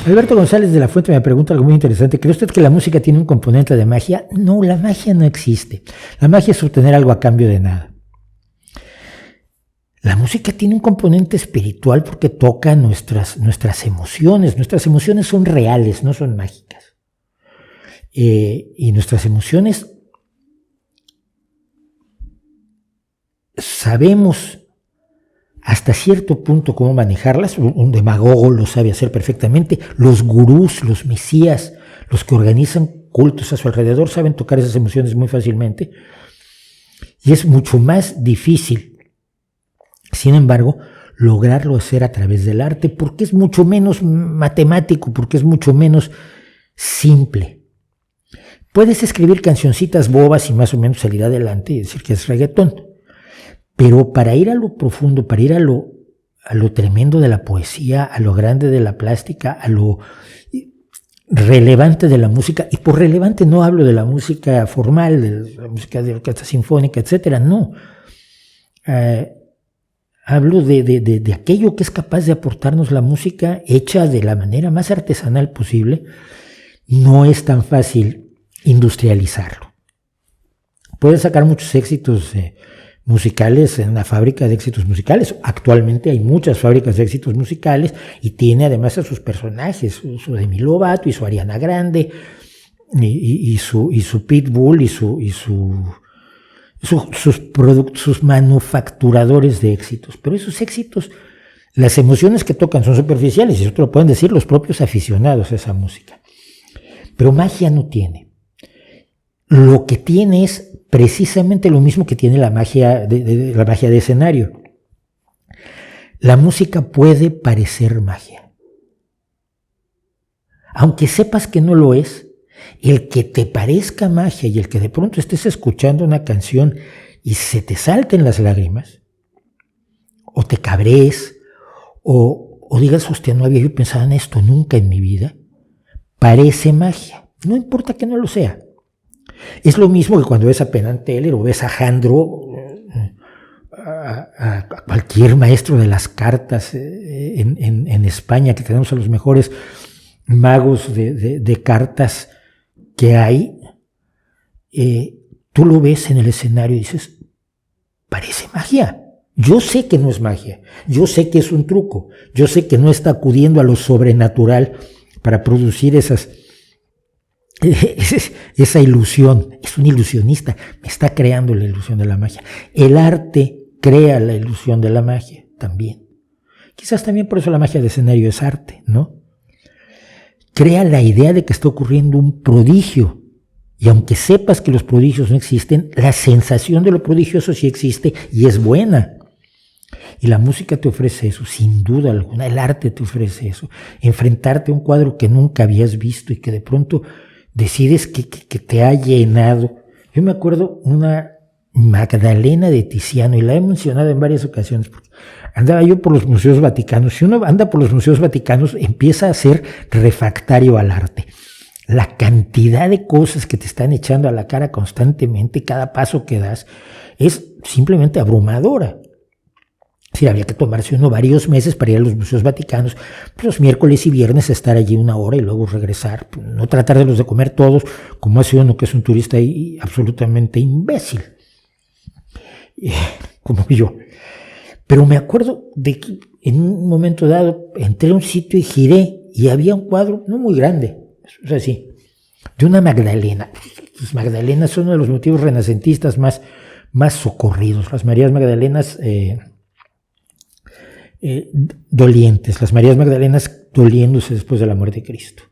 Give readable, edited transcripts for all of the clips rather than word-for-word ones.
Alberto González de la Fuente me pregunta algo muy interesante. ¿Cree usted que la música tiene un componente de magia? No, la magia no existe. La magia es obtener algo a cambio de nada. La música tiene un componente espiritual porque toca nuestras emociones. Nuestras emociones son reales, no son mágicas. Y nuestras emociones sabemos hasta cierto punto cómo manejarlas. Un demagogo lo sabe hacer perfectamente. Los gurús, los mesías, los que organizan cultos a su alrededor saben tocar esas emociones muy fácilmente. Y es mucho más difícil, sin embargo, lograrlo hacer a través del arte, porque es mucho menos matemático, porque es mucho menos simple. Puedes escribir cancioncitas bobas y más o menos salir adelante y decir que es reggaetón. Pero para ir a lo profundo, para ir a lo tremendo de la poesía, a lo grande de la plástica, a lo relevante de la música, y por relevante no hablo de la música formal, de la música de orquesta sinfónica, etcétera, no. Hablo de aquello que es capaz de aportarnos la música hecha de la manera más artesanal posible. No es tan fácil industrializarlo. Puedes sacar muchos éxitos musicales en la fábrica de éxitos musicales. Actualmente hay muchas fábricas de éxitos musicales y tiene además a sus personajes, su Demi Lovato y su Ariana Grande y su Pitbull y sus manufacturadores de éxitos. Pero esos éxitos, las emociones que tocan son superficiales y eso te lo pueden decir los propios aficionados a esa música. Pero magia no tiene. Lo que tiene es precisamente lo mismo que tiene la magia la magia de escenario. La música puede parecer magia. Aunque sepas que no lo es, el que te parezca magia y el que de pronto estés escuchando una canción y se te salten las lágrimas, o te cabrees, o digas, hostia, no había yo pensado en esto nunca en mi vida, parece magia. No importa que no lo sea. Es lo mismo que cuando ves a Penn Teller o ves a Jandro, a cualquier maestro de las cartas en España, que tenemos a los mejores magos de cartas que hay. Tú lo ves en el escenario y dices, parece magia. Yo sé que no es magia, yo sé que es un truco, yo sé que no está acudiendo a lo sobrenatural para producir esa ilusión. Es un ilusionista, me está creando la ilusión de la magia. El arte crea la ilusión de la magia también. Quizás también por eso la magia de escenario es arte, ¿no? Crea la idea de que está ocurriendo un prodigio. Y aunque sepas que los prodigios no existen, la sensación de lo prodigioso sí existe y es buena. Y la música te ofrece eso, sin duda alguna. El arte te ofrece eso. Enfrentarte a un cuadro que nunca habías visto y que de pronto decides que te ha llenado. Yo me acuerdo una Magdalena de Tiziano, y la he mencionado en varias ocasiones, porque andaba yo por los museos vaticanos. Si uno anda por los museos vaticanos, empieza a ser refractario al arte. La cantidad de cosas que te están echando a la cara constantemente, cada paso que das, es simplemente abrumadora. Sí, había que tomarse uno varios meses para ir a los museos vaticanos, pues los miércoles y viernes estar allí una hora y luego regresar, no tratar de comer todos, como hace uno que es un turista absolutamente imbécil, como yo. Pero me acuerdo de que en un momento dado entré a un sitio y giré y había un cuadro no muy grande, o sea, sí, de una Magdalena. Las Magdalenas son uno de los motivos renacentistas más socorridos. Las Marías Magdalenas dolientes, las Marías Magdalenas doliéndose después de la muerte de Cristo.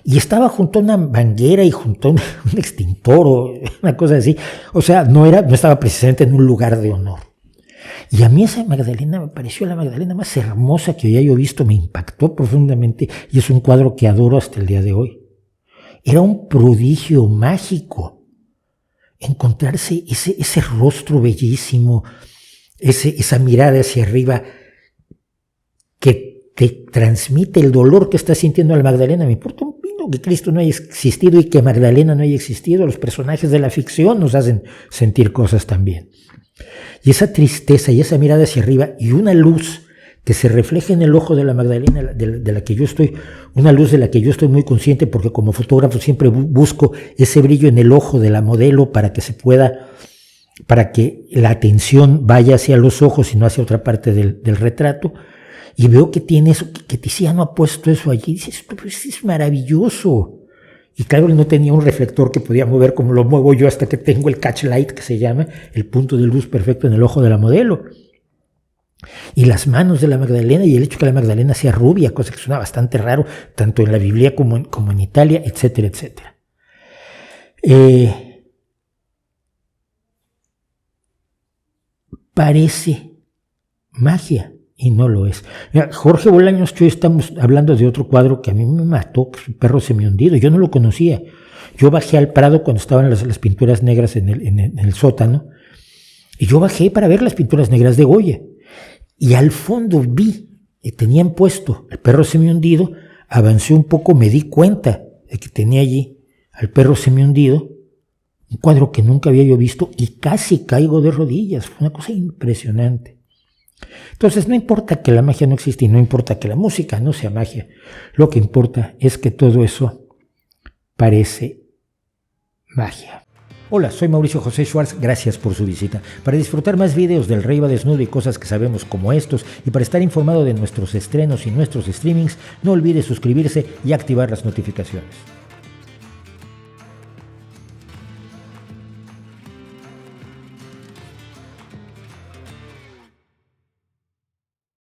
Y estaba junto a una manguera y junto a un extintor o una cosa así. O sea, no estaba precisamente en un lugar de honor. Y a mí esa Magdalena me pareció la Magdalena más hermosa que había yo visto, me impactó profundamente y es un cuadro que adoro hasta el día de hoy. Era un prodigio mágico encontrarse ese rostro bellísimo, esa mirada hacia arriba que te transmite el dolor que está sintiendo la Magdalena. Me importa un pino que Cristo no haya existido y que Magdalena no haya existido. Los personajes de la ficción nos hacen sentir cosas también. Y esa tristeza y esa mirada hacia arriba y una luz que se refleje en el ojo de la Magdalena, de la que yo estoy, una luz de la que yo estoy muy consciente, porque como fotógrafo siempre busco ese brillo en el ojo de la modelo para que la atención vaya hacia los ojos y no hacia otra parte del retrato, y veo que tiene eso, que Tiziano ha puesto eso allí, y dices, esto es maravilloso. Y claro, él no tenía un reflector que podía mover como lo muevo yo hasta que tengo el catch light, que se llama, el punto de luz perfecto en el ojo de la modelo. Y las manos de la Magdalena, y el hecho que la Magdalena sea rubia, cosa que suena bastante raro, tanto en la Biblia como en Italia, etcétera, etcétera. Parece magia y no lo es. Mira, Jorge Bolaños, que hoy estamos hablando de otro cuadro que a mí me mató, que es Un perro semihundido. Yo no lo conocía. Yo bajé al Prado cuando estaban las pinturas negras en el sótano, y yo bajé para ver las pinturas negras de Goya. Y al fondo vi que tenían puesto El perro semihundido. Avancé un poco, me di cuenta de que tenía allí al perro semihundido, un cuadro que nunca había yo visto, y casi caigo de rodillas. Fue una cosa impresionante. Entonces no importa que la magia no exista y no importa que la música no sea magia. Lo que importa es que todo eso parece magia. Hola, soy Mauricio José Schwartz, gracias por su visita. Para disfrutar más videos del Rey va desnudo y cosas que sabemos como estos, y para estar informado de nuestros estrenos y nuestros streamings, no olvide suscribirse y activar las notificaciones.